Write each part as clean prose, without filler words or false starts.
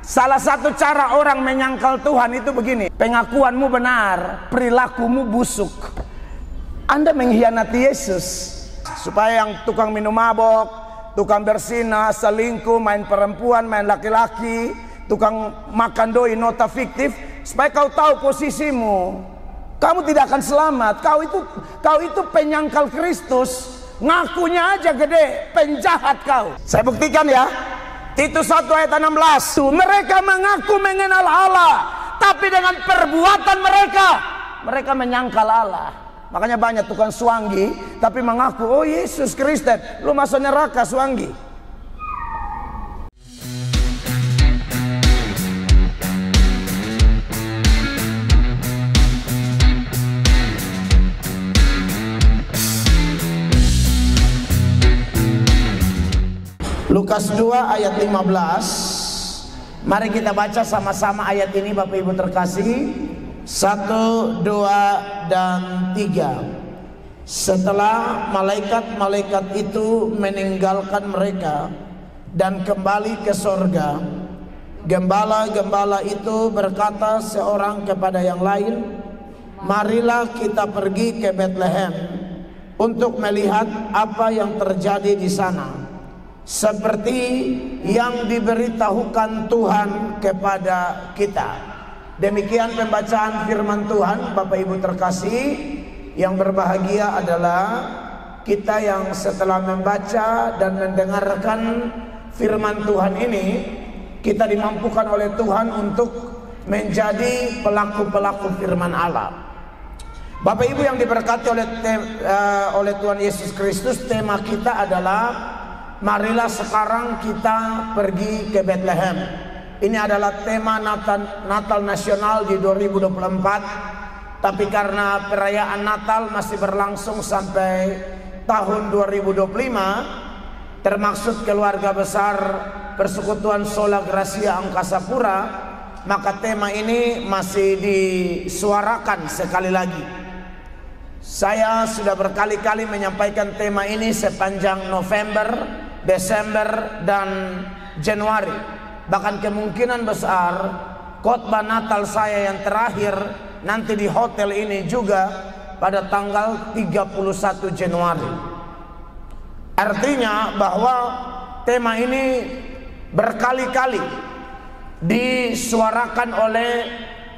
Salah satu cara orang menyangkal Tuhan itu begini. Pengakuanmu benar, perilakumu busuk. Anda mengkhianati Yesus. Supaya yang tukang minum mabok, tukang berzina, selingkuh, main perempuan, main laki-laki, tukang makan doi nota fiktif, supaya kau tahu posisimu. Kamu tidak akan selamat. Kau itu penyangkal Kristus. Ngakunya aja gede, penjahat kau. Saya buktikan ya. Titus 1 ayat 16. Mereka mengaku mengenal Allah, tapi dengan perbuatan mereka menyangkal Allah. Makanya banyak tukang suanggi, tapi mengaku, oh Yesus Kristen, lu masuk neraka suanggi. Lukas 2 ayat 15. Mari kita baca sama-sama ayat ini Bapak Ibu terkasih. 1, 2, dan 3. Setelah malaikat-malaikat itu meninggalkan mereka dan kembali ke sorga, gembala-gembala itu berkata seorang kepada yang lain, marilah kita pergi ke Betlehem untuk melihat apa yang terjadi di sana, seperti yang diberitahukan Tuhan kepada kita. Demikian pembacaan firman Tuhan. Bapak Ibu terkasih, yang berbahagia adalah kita yang setelah membaca dan mendengarkan firman Tuhan ini, kita dimampukan oleh Tuhan untuk menjadi pelaku-pelaku firman Allah. Bapak Ibu yang diberkati oleh Tuhan Yesus Kristus, tema kita adalah marilah sekarang kita pergi ke Betlehem. Ini adalah tema Natal nasional di 2024. Tapi karena perayaan Natal masih berlangsung sampai tahun 2025, termaksud keluarga besar Persekutuan Sola Gracia Angkasa Pura, maka tema ini masih disuarakan sekali lagi. Saya sudah berkali-kali menyampaikan tema ini sepanjang November, Desember, dan Januari. Bahkan kemungkinan besar khotbah Natal saya yang terakhir nanti di hotel ini juga pada tanggal 31 Januari. Artinya bahwa tema ini berkali-kali disuarakan oleh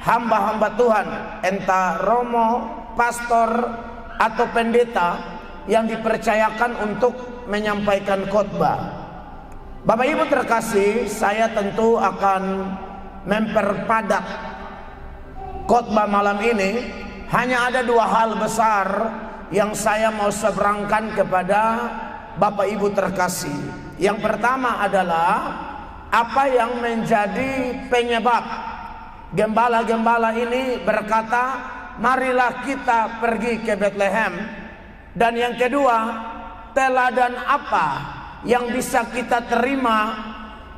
hamba-hamba Tuhan, entah romo, pastor, atau pendeta yang dipercayakan untuk menyampaikan khotbah. Bapak Ibu terkasih, saya tentu akan memperpadat khotbah malam ini. Hanya ada dua hal besar yang saya mau seberangkan kepada Bapak Ibu terkasih. Yang pertama adalah apa yang menjadi penyebab gembala-gembala ini berkata, marilah kita pergi ke Betlehem. Dan yang kedua, teladan apa yang bisa kita terima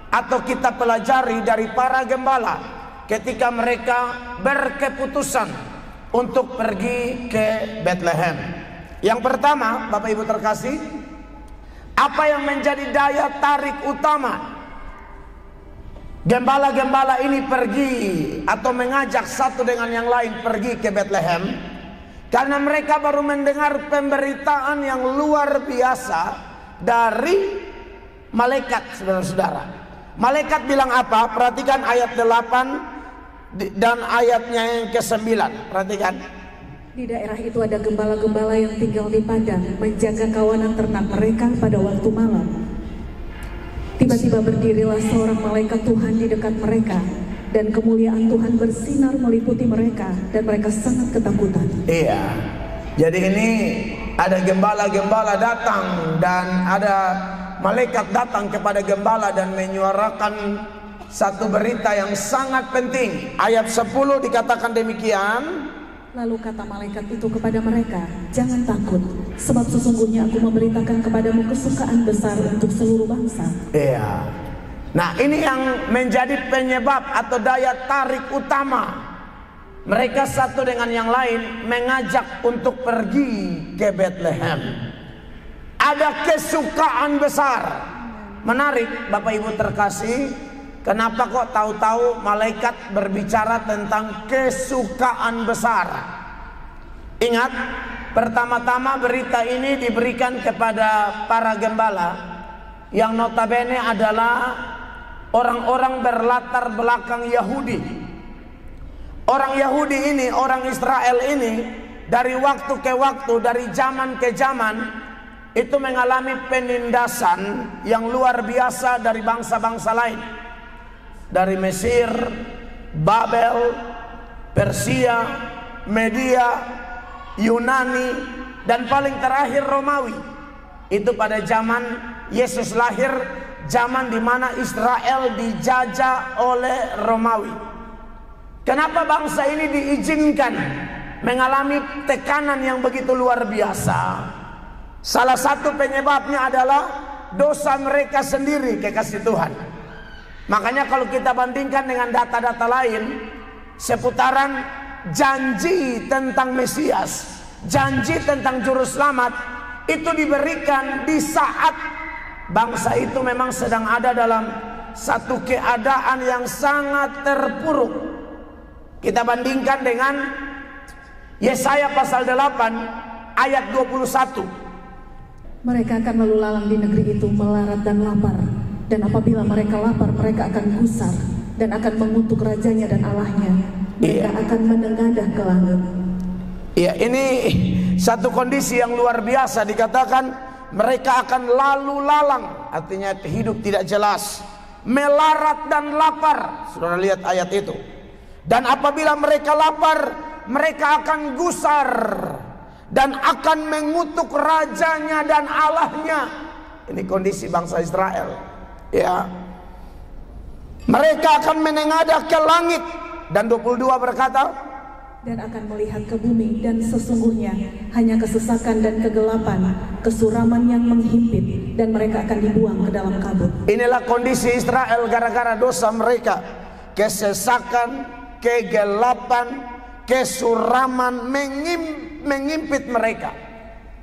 atau kita pelajari dari para gembala ketika mereka berkeputusan untuk pergi ke Betlehem. Yang pertama, Bapak Ibu terkasih, apa yang menjadi daya tarik utama gembala-gembala ini pergi atau mengajak satu dengan yang lain pergi ke Betlehem? Karena mereka baru mendengar pemberitaan yang luar biasa dari malaikat, saudara-saudara. Malaikat bilang apa? Perhatikan ayat 8 dan ayatnya yang ke-9. Perhatikan. Di daerah itu ada gembala-gembala yang tinggal di padang, menjaga kawanan ternak mereka pada waktu malam. Tiba-tiba berdirilah seorang malaikat Tuhan di dekat mereka, dan kemuliaan Tuhan bersinar meliputi mereka, dan mereka sangat ketakutan. Iya. Jadi ini ada gembala-gembala datang dan ada malaikat datang kepada gembala dan menyuarakan satu berita yang sangat penting. Ayat 10 dikatakan demikian. Lalu kata malaikat itu kepada mereka, jangan takut, sebab sesungguhnya aku memberitakan kepadamu kesukaan besar untuk seluruh bangsa. Iya. Nah, ini yang menjadi penyebab atau daya tarik utama. Mereka satu dengan yang lain mengajak untuk pergi ke Betlehem. Ada kesukaan besar. Menarik Bapak Ibu terkasih, Kenapa kok tahu-tahu malaikat berbicara tentang kesukaan besar? Ingat, pertama-tama berita ini diberikan kepada para gembala yang notabene adalah orang-orang berlatar belakang Yahudi. Orang Yahudi ini, orang Israel ini, dari waktu ke waktu, dari zaman ke zaman, itu mengalami penindasan yang luar biasa dari bangsa-bangsa lain. Dari Mesir, Babel, Persia, Media, Yunani, dan paling terakhir Romawi. Itu pada zaman Yesus lahir, zaman di mana Israel dijajah oleh Romawi. Kenapa bangsa ini diizinkan mengalami tekanan yang begitu luar biasa? Salah satu penyebabnya adalah dosa mereka sendiri, kekasih Tuhan. Makanya kalau kita bandingkan dengan data-data lain seputaran janji tentang Mesias, janji tentang juru selamat, itu diberikan di saat bangsa itu memang sedang ada dalam satu keadaan yang sangat terpuruk. Kita bandingkan dengan Yesaya pasal 8 ayat 21. Mereka akan lalu lalang di negeri itu melarat dan lapar. Dan apabila mereka lapar, mereka akan gusar dan akan mengutuk rajanya dan Allahnya. Mereka akan menengadah ke langit. Ya, ini satu kondisi yang luar biasa. Dikatakan mereka akan lalu lalang, artinya hidup tidak jelas, melarat dan lapar. Saudara lihat ayat itu. Dan apabila mereka lapar, mereka akan gusar dan akan mengutuk rajanya dan Allahnya. Ini kondisi bangsa Israel. Ya, mereka akan menengadah ke langit. Dan 22 berkata, dan akan melihat ke bumi, dan sesungguhnya hanya kesesakan dan kegelapan, kesuraman yang menghimpit, dan mereka akan dibuang ke dalam kabut. Inilah kondisi Israel gara-gara dosa mereka. Kesesakan, kegelapan, kesuraman mengimpit mereka.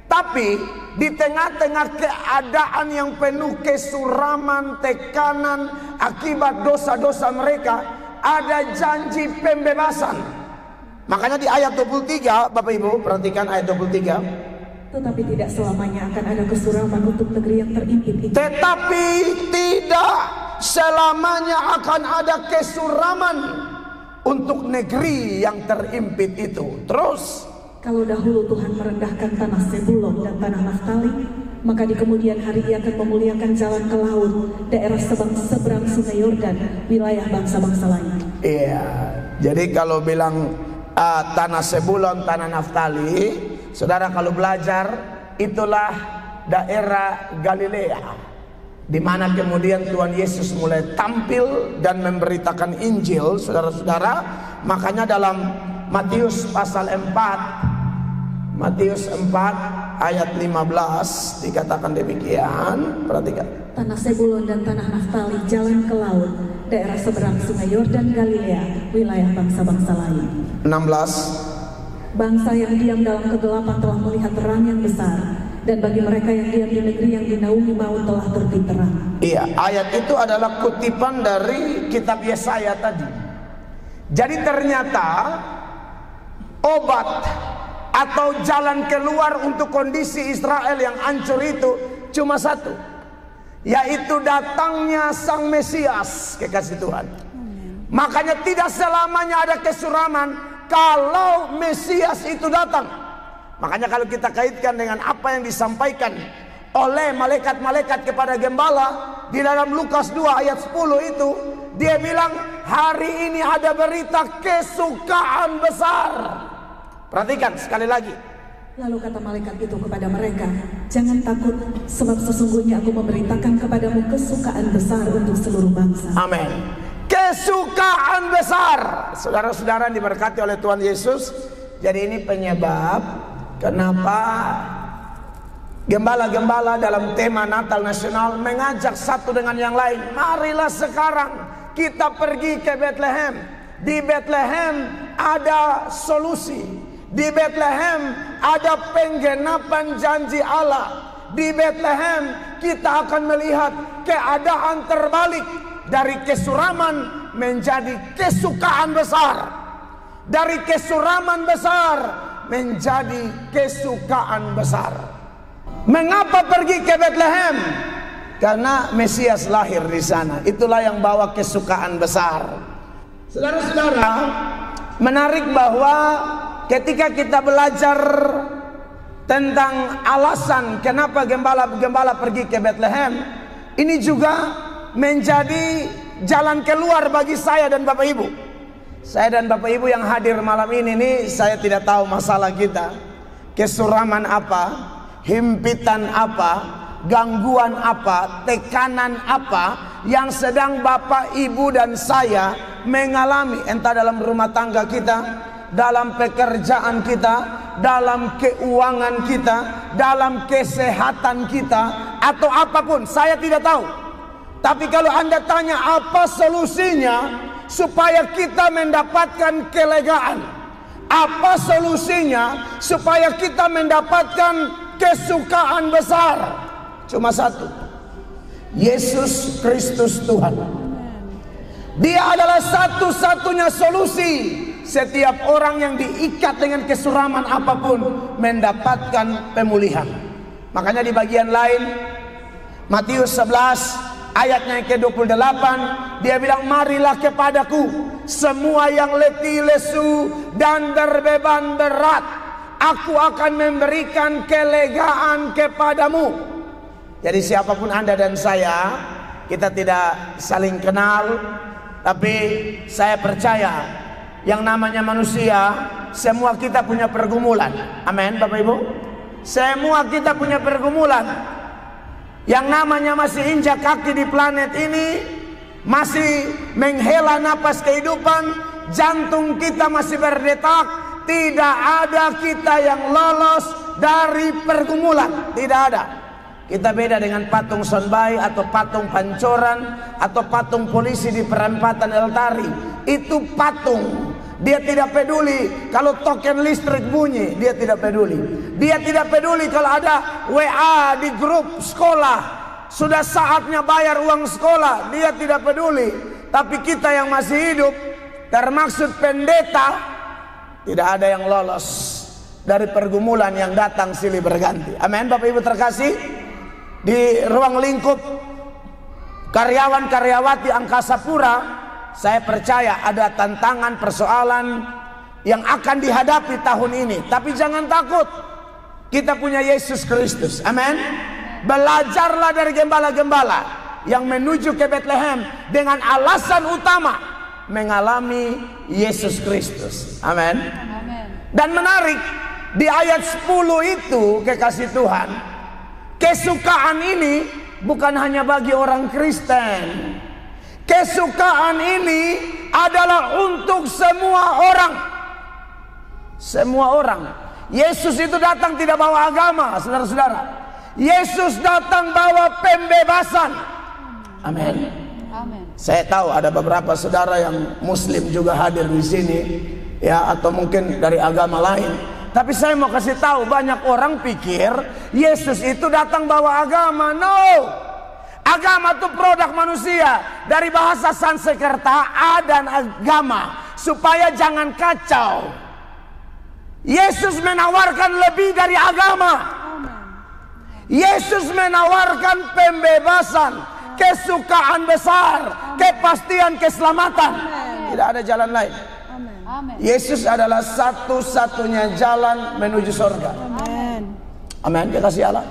Tapi di tengah-tengah keadaan yang penuh kesuraman, tekanan akibat dosa-dosa mereka, ada janji pembebasan. Makanya di ayat 23, Bapak Ibu perhatikan ayat 23. Tetapi tidak selamanya akan ada kesuraman untuk negeri yang terimpit itu. Tetapi tidak selamanya akan ada kesuraman untuk negeri yang terimpit itu. Terus, kalau dahulu Tuhan merendahkan tanah Sebulon dan tanah Naftali, maka di kemudian hari Ia akan memuliakan jalan ke laut, daerah seberang sungai Yordan, wilayah bangsa-bangsa lain. Iya, jadi kalau bilang tanah Sebulon, tanah Naftali, saudara kalau belajar, itulah daerah Galilea, di mana kemudian Tuhan Yesus mulai tampil dan memberitakan Injil, saudara-saudara. Makanya dalam Matius pasal 4, Matius 4 ayat 15 dikatakan demikian. Perhatikan. Tanah Sebulon dan tanah Naftali, jalan ke laut, daerah seberang sungai Yordan Galilea, wilayah bangsa-bangsa lain. 16. Bangsa yang diam dalam kegelapan telah melihat terang yang besar, dan bagi mereka yang diam di negeri yang dinaungi maut telah terbit terang. Iya, ayat itu adalah kutipan dari kitab Yesaya tadi. Jadi ternyata obat atau jalan keluar untuk kondisi Israel yang hancur itu cuma satu, yaitu datangnya Sang Mesias, kekasih Tuhan. Makanya tidak selamanya ada kesuraman kalau Mesias itu datang. Makanya kalau kita kaitkan dengan apa yang disampaikan oleh malaikat-malaikat kepada gembala di dalam Lukas 2 ayat 10 itu, dia bilang hari ini ada berita kesukaan besar. Perhatikan sekali lagi. Lalu kata malaikat itu kepada mereka, jangan takut, sebab sesungguhnya aku memberitakan kepadamu kesukaan besar untuk seluruh bangsa. Amin. Kesukaan besar. Saudara-saudara diberkati oleh Tuhan Yesus. Jadi ini penyebab kenapa gembala-gembala dalam tema Natal Nasional mengajak satu dengan yang lain. Marilah sekarang kita pergi ke Bethlehem. Di Bethlehem ada solusi. Di Bethlehem ada penggenapan janji Allah. Di Bethlehem kita akan melihat keadaan terbalik. dari kesuraman menjadi kesukaan besar, dari kesuraman besar menjadi kesukaan besar. Mengapa pergi ke Bethlehem? Karena Mesias lahir di sana. Itulah yang bawa kesukaan besar. Saudara-saudara, menarik bahwa ketika kita belajar tentang alasan kenapa gembala pergi ke Bethlehem, ini juga menjadi jalan keluar bagi saya dan Bapak Ibu. Saya dan Bapak Ibu yang hadir malam ini saya tidak tahu masalah kita, kesuraman apa, himpitan apa, gangguan apa, tekanan apa yang sedang Bapak Ibu dan saya mengalami, entah dalam rumah tangga kita, dalam pekerjaan kita, dalam keuangan kita, dalam kesehatan kita, atau apapun, saya tidak tahu. Tapi kalau Anda tanya apa solusinya supaya kita mendapatkan kelegaan, apa solusinya supaya kita mendapatkan kesukaan besar, cuma satu: Yesus Kristus Tuhan. Dia adalah satu-satunya solusi. Setiap orang yang diikat dengan kesuraman apapun mendapatkan pemulihan. Makanya di bagian lain Matius 11 ayatnya yang ke-28, dia bilang, marilah kepadaku semua yang letih lesu dan berbeban berat, aku akan memberikan kelegaan kepadamu. Jadi siapapun Anda dan saya, kita tidak saling kenal, tapi saya percaya yang namanya manusia, semua kita punya pergumulan. Amin Bapak Ibu. Semua kita punya pergumulan. Yang namanya masih injak kaki di planet ini, masih menghela napas kehidupan, jantung kita masih berdetak, tidak ada kita yang lolos dari pergumulan. Tidak ada. Kita beda dengan patung Sonbai atau patung Pancoran atau patung polisi di perempatan El Tari. Itu patung. Dia tidak peduli kalau token listrik bunyi, dia tidak peduli. Dia tidak peduli kalau ada WA di grup sekolah, sudah saatnya bayar uang sekolah, dia tidak peduli. Tapi kita yang masih hidup, termaksud pendeta, tidak ada yang lolos dari pergumulan yang datang silih berganti. Amin Bapak Ibu terkasih. Di ruang lingkup karyawan-karyawati Angkasa Pura, saya percaya ada tantangan, persoalan yang akan dihadapi tahun ini. Tapi jangan takut, kita punya Yesus Kristus. Amin. Belajarlah dari gembala-gembala yang menuju ke Bethlehem dengan alasan utama mengalami Yesus Kristus. Amin. Dan menarik, di ayat 10 itu, kekasih Tuhan, kesukaan ini bukan hanya bagi orang Kristen. Kesukaan ini adalah untuk semua orang. Semua orang. Yesus itu datang tidak bawa agama, saudara-saudara. Yesus datang bawa pembebasan. Amin. Saya tahu ada beberapa saudara yang Muslim juga hadir di sini, ya, atau mungkin dari agama lain. Tapi saya mau kasih tahu, banyak orang pikir Yesus itu datang bawa agama. No. Agama itu produk manusia. Dari bahasa Sanskerta, A dan agama, supaya jangan kacau. Yesus menawarkan lebih dari agama. Yesus menawarkan pembebasan, kesukaan besar, kepastian keselamatan. Tidak ada jalan lain. Yesus adalah satu-satunya jalan menuju surga. Amin. Dikasih Allah.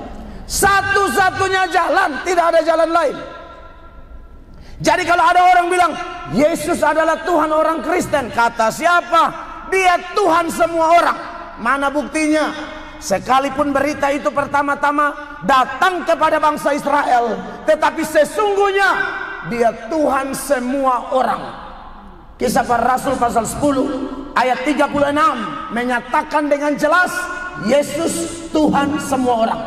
Satu-satunya jalan, tidak ada jalan lain. Jadi kalau ada orang bilang Yesus adalah Tuhan orang Kristen, kata siapa? Dia Tuhan semua orang. Mana buktinya? Sekalipun berita itu pertama-tama datang kepada bangsa Israel, tetapi sesungguhnya dia Tuhan semua orang. Kisah Para Rasul pasal 10 ayat 36 menyatakan dengan jelas Yesus Tuhan semua orang.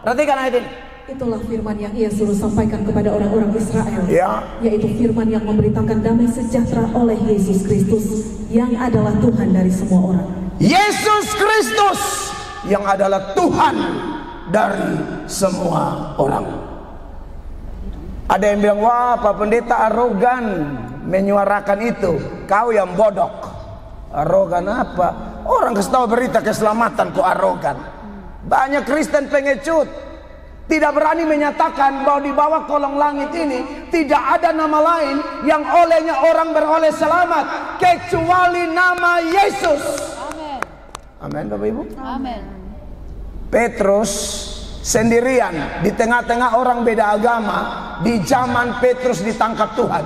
Perhatikan ayat ini. Itulah firman yang ia suruh sampaikan kepada orang-orang Israel, ya, yaitu firman yang memberitakan damai sejahtera oleh Yesus Kristus yang adalah Tuhan dari semua orang. Yesus Kristus yang adalah Tuhan dari semua orang. Ada yang bilang, wah Pak Pendeta arogan menyuarakan itu. Kau yang bodok. Arogan apa? Orang kasih tahu berita keselamatan kok arogan. Banyak Kristen pengecut, tidak berani menyatakan bahwa di bawah kolong langit ini tidak ada nama lain yang olehnya orang beroleh selamat kecuali nama Yesus. Amin. Amin Bapak Ibu. Amin. Petrus sendirian di tengah-tengah orang beda agama. Di zaman Petrus ditangkap Tuhan,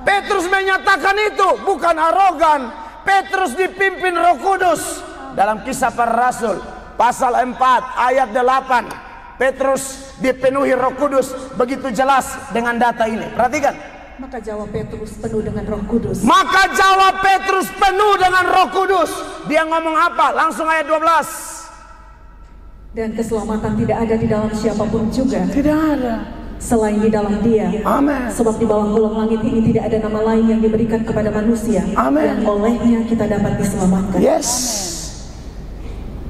Petrus menyatakan itu bukan arogan. Petrus dipimpin Roh Kudus. Dalam Kisah Para Rasul pasal 4 ayat 8, Petrus dipenuhi Roh Kudus begitu jelas dengan data ini. Perhatikan. Maka jawab Petrus penuh dengan Roh Kudus. Maka jawab Petrus penuh dengan Roh Kudus. Dia ngomong apa? Langsung ayat 12. Dan keselamatan tidak ada di dalam siapapun juga. Tidak ada Selain di dalam Dia. Amin. Sebab di bawah kolong langit ini tidak ada nama lain yang diberikan kepada manusia. Amin. Dan olehnya kita dapat diselamatkan. Yes.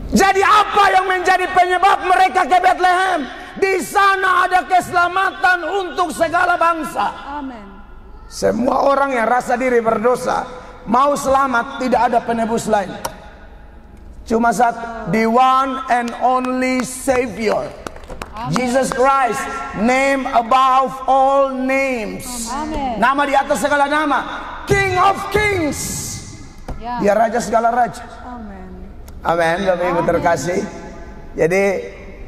Jadi apa yang menjadi penyebab mereka ke Bethlehem? Di sana ada keselamatan untuk segala bangsa. Amin. Semua orang yang rasa diri berdosa mau selamat, tidak ada penebus lain. Cuma satu, the one and only Savior. Amen. Jesus Christ, name above all names. Amen. Nama di atas segala nama, King of Kings. Ya. Dia raja segala raja. Amin. Amin, Bapak Ibu terkasih. Jadi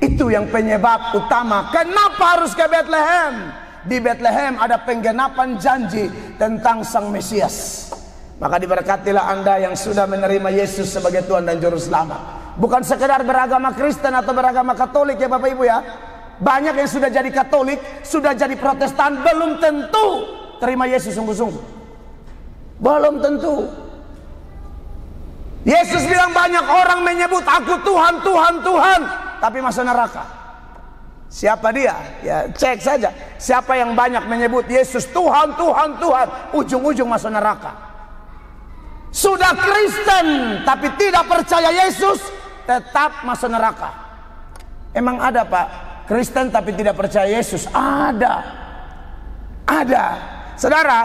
itu yang penyebab utama kenapa harus ke Bethlehem. Di Bethlehem ada penggenapan janji tentang Sang Mesias. Maka diberkatilah Anda yang sudah menerima Yesus sebagai Tuhan dan Juru Selamat. Bukan sekedar beragama Kristen atau beragama Katolik ya Bapak Ibu ya. Banyak yang sudah jadi Katolik, sudah jadi Protestan, belum tentu terima Yesus sungguh-sungguh. Belum tentu. Yesus bilang banyak orang menyebut aku Tuhan, Tuhan, Tuhan, tapi masuk neraka. Siapa dia? Ya cek saja. Siapa yang banyak menyebut Yesus Tuhan, Tuhan, Tuhan, ujung-ujung masuk neraka. Sudah Kristen tapi tidak percaya Yesus, tetap masuk neraka. Emang ada Pak Kristen tapi tidak percaya Yesus? Ada. Ada. Saudara,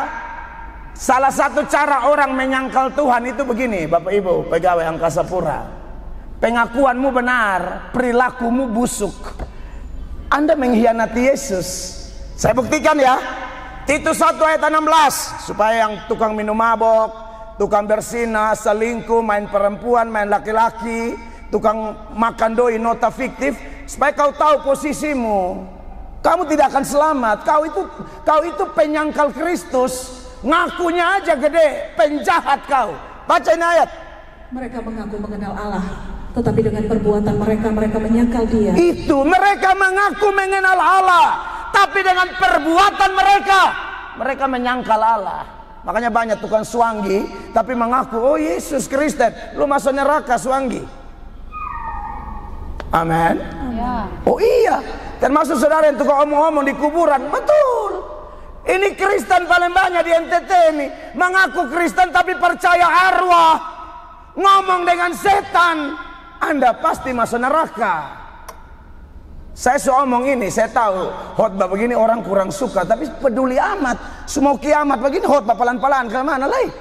salah satu cara orang menyangkal Tuhan itu begini, Bapak Ibu pegawai angkasa pura. Pengakuanmu benar, perilakumu busuk. Anda mengkhianati Yesus. Saya buktikan ya. Titus 1 ayat 16. Supaya yang tukang minum mabok, tukang berzina, selingkuh, main perempuan, main laki-laki, tukang makan doi, nota fiktif, supaya kau tahu posisimu. Kamu tidak akan selamat. Kau itu penyangkal Kristus. Ngakunya aja gede, penjahat kau. Baca ini ayat. Mereka mengaku mengenal Allah, tetapi dengan perbuatan mereka menyangkal Dia. Itu mereka mengaku mengenal Allah, tapi dengan perbuatan mereka menyangkal Allah. Makanya banyak tukang suanggi tapi mengaku oh Yesus Kristen, lu masuk neraka suanggi. Amin. Ya. Oh iya, termasuk saudara yang tukang omong-omong di kuburan. Betul. Ini Kristen paling banyak di NTT ini, mengaku Kristen tapi percaya arwah, ngomong dengan setan. Anda pasti masuk neraka. Saya seomong ini, saya tahu khotbah begini orang kurang suka, tapi peduli amat. Semua kiamat begini khotbah pelan-pelan ke mana lagi?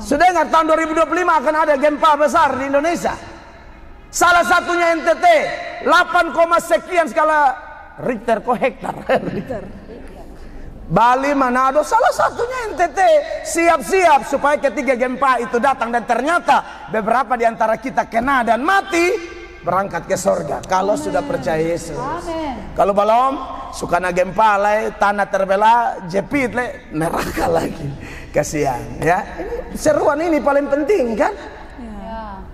Sudah dengar tahun 2025 akan ada gempa besar di Indonesia. Salah satunya NTT, 8, sekian skala Richter kok hektar. Bali, Manado, salah satunya NTT. Siap-siap supaya ketika gempa itu datang dan ternyata beberapa di antara kita kena dan mati, berangkat ke sorga kalau sudah percaya Yesus. Amin. Kalau belum, suka na gempa le, tanah terbelah, jepit le, neraka lagi. Kasihan ya. Ini seruan ini paling penting kan? Ya.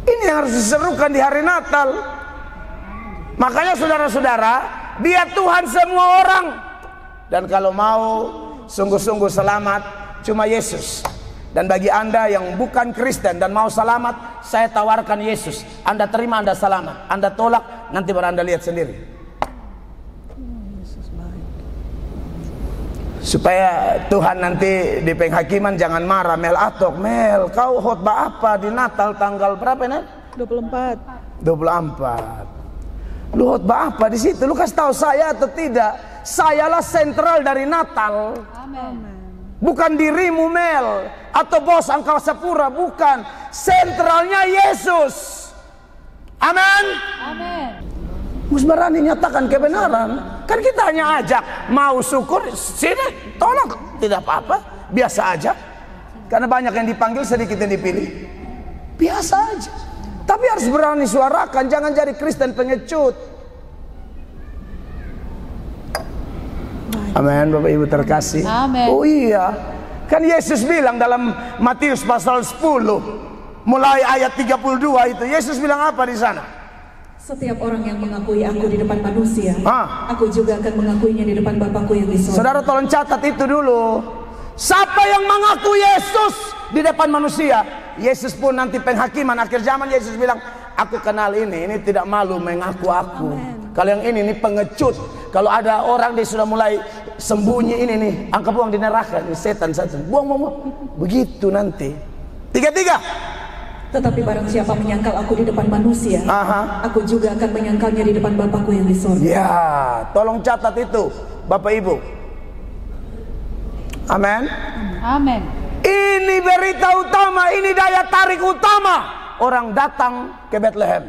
Ini yang harus diserukan di hari Natal. Makanya saudara-saudara, Dia Tuhan semua orang. Dan kalau mau sungguh-sungguh selamat, cuma Yesus. Dan bagi Anda yang bukan Kristen dan mau selamat, saya tawarkan Yesus. Anda terima, Anda selamat. Anda tolak, nanti baru Anda lihat sendiri. Supaya Tuhan nanti di penghakiman jangan marah. Mel Atok, Mel, kau khotbah apa di Natal tanggal berapa ini? 24. 24. Lu khotbah apa di situ? Lu kasih tahu saya atau tidak? Sayalah sentral dari Natal. Amen. Bukan dirimu Mel atau bos angkasa pura, bukan. Sentralnya Yesus. Amin. Amin. Harus berani nyatakan kebenaran. Kan kita hanya ajak, mau syukur, sini tolong, tidak apa-apa, biasa aja. Karena banyak yang dipanggil, sedikit yang dipilih. Biasa aja. Tapi harus berani suarakan, jangan jadi Kristen pengecut. Amin, Bapak Ibu terkasih. Amin. Oh iya, kan Yesus bilang dalam Matius pasal 10 mulai ayat 32 itu, Yesus bilang apa di sana? Setiap orang yang mengakui aku di depan manusia, Ah. aku juga akan mengakuinya di depan Bapakku yang di sorga. Saudara tolong catat itu dulu. Siapa yang mengaku Yesus di depan manusia, Yesus pun nanti penghakiman akhir zaman, Yesus bilang, aku kenal ini tidak malu mengaku aku. Kalau yang ini pengecut. Kalau ada orang dia sudah mulai sembunyi ini nih, angka buang di neraka, ini setan. Buang. Begitu nanti. 3. Tetapi barang siapa menyangkal aku di depan manusia, aku juga akan menyangkalnya di depan Bapakku yang di sorga. Ya, tolong catat itu, Bapak Ibu. Amin. Amin. Ini berita utama, ini daya tarik utama orang datang ke Bethlehem.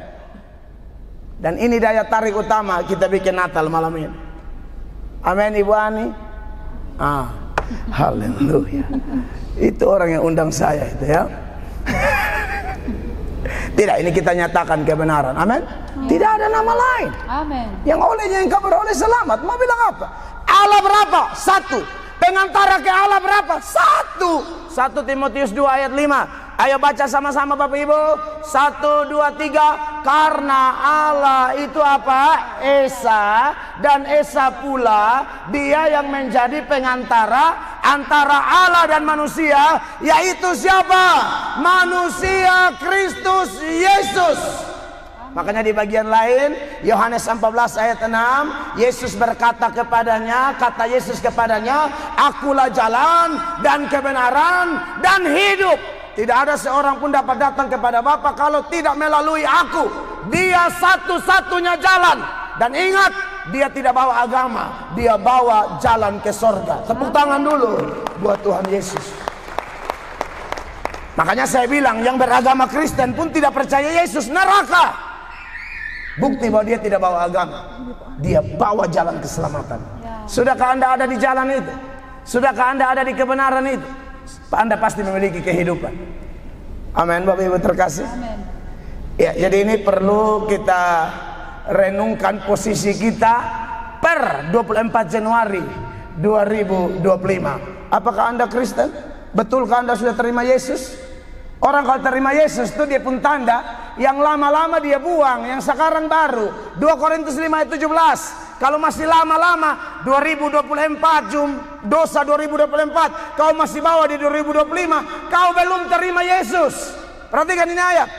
Dan ini daya tarik utama kita bikin Natal malam ini. Amin, Ibu Ani. Haleluya. Itu orang yang undang saya itu ya. Tidak, ini kita nyatakan kebenaran. Amin. Tidak ada nama lain. Amin. Yang olehnya engkau beroleh selamat. Mau bilang apa? Allah berapa? 1. Pengantara ke Allah berapa? 1 Timotius 2 ayat 5. Ayo baca sama-sama Bapak Ibu. 1, 2, 3. Karena Allah itu apa? Esa. Dan Esa pula dia yang menjadi pengantara antara Allah dan manusia. Yaitu siapa? Manusia Kristus Yesus. Makanya di bagian lain Yohanes 14 ayat 6, Yesus berkata kepadanya, kata Yesus kepadanya, akulah jalan dan kebenaran dan hidup. Tidak ada seorang pun dapat datang kepada Bapa kalau tidak melalui aku. Dia satu-satunya jalan. Dan ingat, dia tidak bawa agama, dia bawa jalan ke sorga. Tepuk tangan dulu buat Tuhan Yesus. Makanya saya bilang, yang beragama Kristen pun tidak percaya Yesus, neraka. Bukti bahwa dia tidak bawa agama, dia bawa jalan keselamatan. Sudahkah Anda ada di jalan itu? Sudahkah Anda ada di kebenaran itu? Anda pasti memiliki kehidupan. Amin, Bapak Ibu terkasih. Amin. Ya, jadi ini perlu kita renungkan posisi kita per 24 Januari 2025. Apakah Anda Kristen? Betulkah Anda sudah terima Yesus? Orang kalau terima Yesus itu dia pun tanda. Yang lama-lama dia buang, yang sekarang baru. 2 Korintus 5 ayat 17. Kalau masih lama-lama 2024 dosa 2024, kau masih bawa di 2025, kau belum terima Yesus. Perhatikan ini ayat.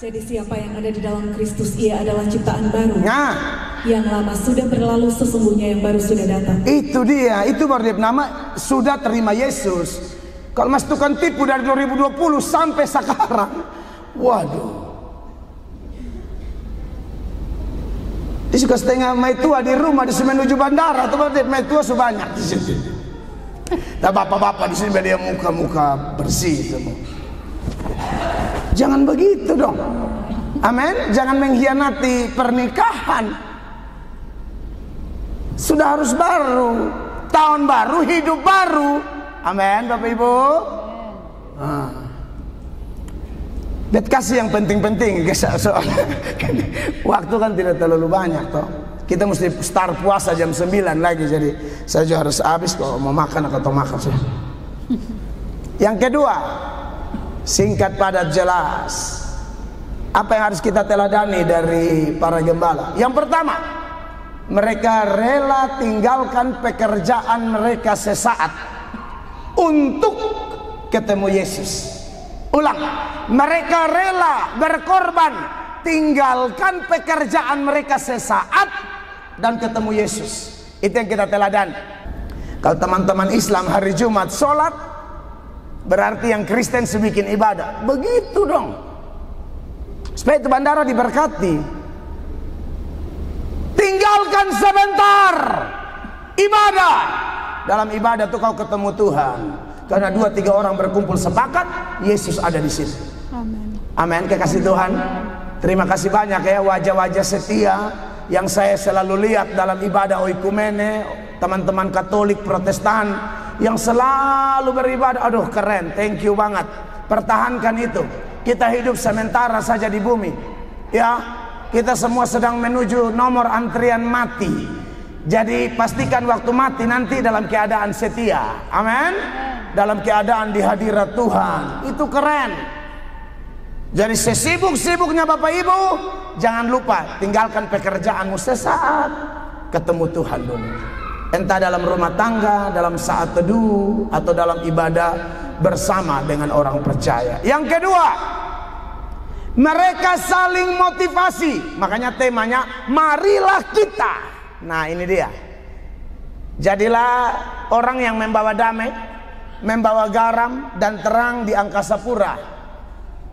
Jadi siapa yang ada di dalam Kristus, ia adalah ciptaan baru. Nah, Yang lama sudah berlalu, sesungguhnya yang baru sudah datang. itu dia, itu baru dia nama sudah terima Yesus. Kalau mas tukang tipu dari 2020 sampai sekarang, waduh. Dia suka setengah maitua di rumah di sini menuju bandara, atau maitua sebanyak di sini. Nah, bapak-bapak di sini dia muka-muka bersih semua. Jangan begitu dong. Amin. Jangan mengkhianati pernikahan. Sudah harus baru, tahun baru, hidup baru. Amin, Bapak Ibu. Bet kasih yang penting-penting, soalnya waktu kan tidak terlalu banyak toh. Kita mesti start puasa jam 9 lagi, jadi saya juga harus habis kalau mau makan atau makan sih. Yang kedua, singkat padat jelas. Apa yang harus kita teladani dari para gembala? Yang pertama, mereka rela tinggalkan pekerjaan mereka sesaat untuk ketemu Yesus. Ulang, mereka rela berkorban, tinggalkan pekerjaan mereka sesaat dan ketemu Yesus. Itu yang kita teladani. Kalau teman-teman Islam hari Jumat sholat, berarti yang Kristen sebikin ibadah. Begitu dong, supaya itu bandara diberkati. Tinggalkan sebentar, Ibadah. Dalam ibadah tuh kau ketemu Tuhan. Karena 2-3 orang berkumpul sepakat, Yesus ada di situ. Amin. Amin. Kekasih Tuhan, terima kasih banyak ya wajah-wajah setia yang saya selalu lihat dalam ibadah oikumene, teman-teman Katolik, Protestan yang selalu beribadah. Aduh keren, thank you banget. Pertahankan itu. Kita hidup sementara saja di bumi. Ya, kita semua sedang menuju nomor antrian mati. Jadi pastikan waktu mati nanti dalam keadaan setia. Amin. Dalam keadaan di hadirat Tuhan. Itu keren. Jadi sesibuk-sibuknya Bapak Ibu, jangan lupa tinggalkan pekerjaanmu sesaat ketemu Tuhan dulu. Entah dalam rumah tangga, dalam saat teduh, atau dalam ibadah bersama dengan orang percaya. Yang kedua, mereka saling motivasi. Makanya temanya marilah kita. Nah ini dia. Jadilah orang yang membawa damai, membawa garam dan terang di angkasa pura.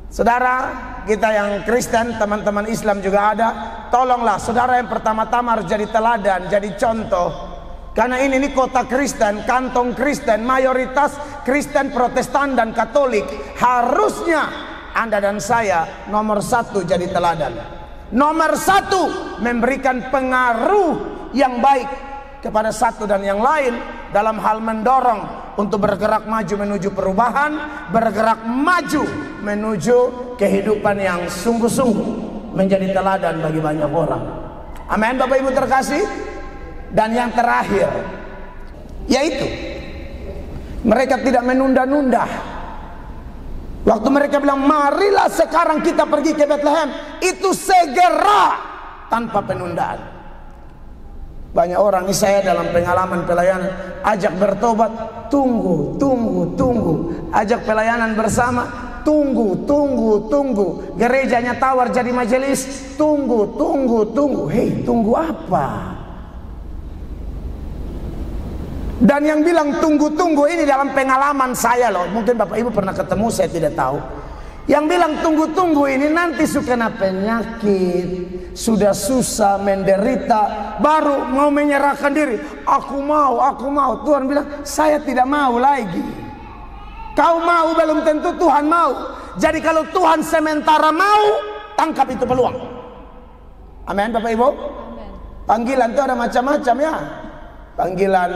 Saudara kita yang Kristen, teman-teman Islam juga ada. Tolonglah saudara yang pertama-tama harus jadi teladan, jadi contoh. Karena ini kota Kristen, kantong Kristen, mayoritas Kristen, Protestan dan Katolik. Harusnya Anda dan saya nomor 1 jadi teladan. Nomor 1 memberikan pengaruh yang baik kepada satu dan yang lain dalam hal mendorong untuk bergerak maju menuju perubahan, bergerak maju menuju kehidupan yang sungguh-sungguh menjadi teladan bagi banyak orang. Amin Bapak Ibu terkasih. Dan yang terakhir yaitu mereka tidak menunda-nunda. Waktu mereka bilang marilah sekarang kita pergi ke Bethlehem, itu segera tanpa penundaan. Banyak orang, ini saya dalam pengalaman pelayanan, ajak bertobat, tunggu. Ajak pelayanan bersama, tunggu. Gerejanya tawar jadi majelis, tunggu. Hei, tunggu apa? Dan yang bilang tunggu ini dalam pengalaman saya loh. Mungkin Bapak Ibu pernah ketemu, saya tidak tahu. Yang bilang tunggu ini nanti suka kena penyakit, sudah susah, menderita, baru mau menyerahkan diri. Aku mau. Tuhan bilang, saya tidak mau lagi. Kau mau belum tentu Tuhan mau. Jadi kalau Tuhan sementara mau, tangkap itu peluang. Amin Bapak Ibu. Panggilan itu ada macam-macam ya. Panggilan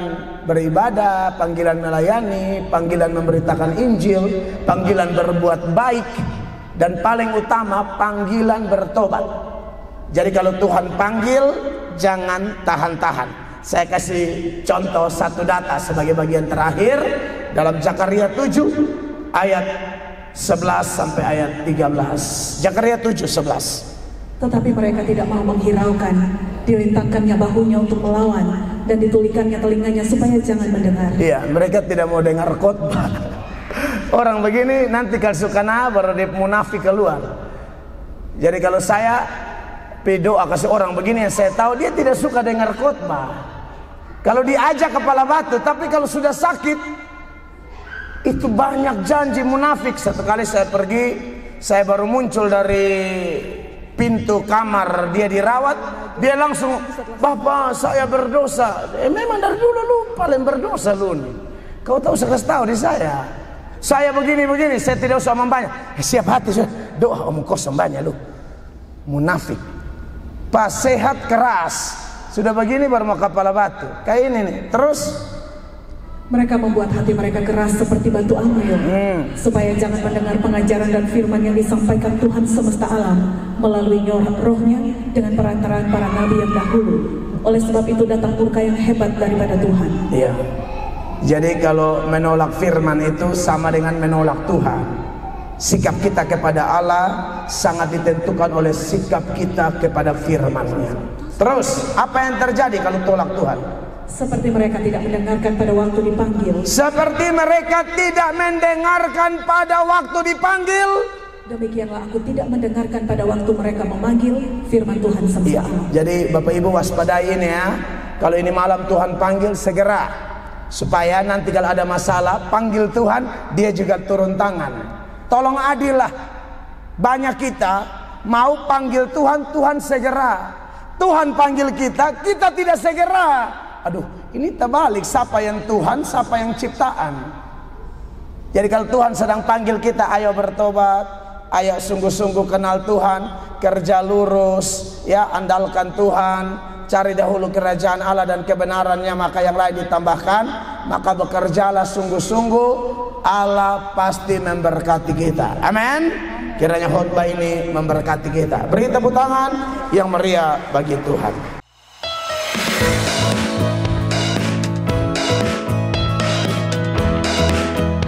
beribadah, panggilan melayani, panggilan memberitakan Injil, panggilan berbuat baik, dan paling utama panggilan bertobat. Jadi kalau Tuhan panggil, jangan tahan-tahan. Saya kasih contoh satu data sebagai bagian terakhir dalam Zakaria 7 ayat 11 sampai ayat 13. Zakaria 7:11. Tetapi mereka tidak mau menghiraukan, dilintangkannya bahunya untuk melawan, dan ditulikannya telinganya supaya jangan mendengar. Iya, mereka tidak mau dengar khotbah. Orang begini nanti kalau suka baru dia munafik keluar. Jadi kalau saya berdoa kasih orang begini yang saya tahu dia tidak suka dengar khotbah. Kalau diajak kepala batu, tapi kalau sudah sakit itu banyak janji munafik. Satu kali saya pergi, saya baru muncul dari pintu kamar dia dirawat, dia langsung, "Bapak, saya berdosa." Memang dari dulu lu paling berdosa lu nih. Kau tahu saya kasih tahu di saya begini, saya tidak usah membanya. Siap hati sudah, doa omong kosong banyak lu. Munafik. Pas sehat keras, sudah begini baru mau kepala batu. Kayak ini nih. Terus mereka membuat hati mereka keras seperti batu amoy, supaya jangan mendengar pengajaran dan firman yang disampaikan Tuhan semesta alam melalui rohnya dengan perantaraan para nabi yang dahulu. Oleh sebab itu datang murka yang hebat daripada Tuhan. Iya. Jadi kalau menolak firman itu sama dengan menolak Tuhan. Sikap kita kepada Allah sangat ditentukan oleh sikap kita kepada firman-Nya. Terus apa yang terjadi kalau tolak Tuhan? Seperti mereka tidak mendengarkan pada waktu dipanggil. Seperti mereka tidak mendengarkan pada waktu dipanggil. Demikianlah aku tidak mendengarkan pada waktu mereka memanggil firman Tuhan semesta alam. Jadi Bapak Ibu waspadai ini ya. Kalau ini malam Tuhan panggil segera. Supaya nanti kalau ada masalah panggil Tuhan, dia juga turun tangan. Tolong adil lah. Banyak kita mau panggil Tuhan, Tuhan segera. Tuhan panggil kita, kita tidak segera. Aduh, Ini terbalik, siapa yang Tuhan, siapa yang ciptaan. Jadi kalau Tuhan sedang panggil kita, ayo bertobat, ayo sungguh-sungguh kenal Tuhan, kerja lurus, ya, andalkan Tuhan, cari dahulu kerajaan Allah dan kebenarannya, maka yang lain ditambahkan. Maka bekerjalah sungguh-sungguh, Allah pasti memberkati kita. Amin. Kiranya khotbah ini memberkati kita. Beri tepuk tangan yang meriah bagi Tuhan.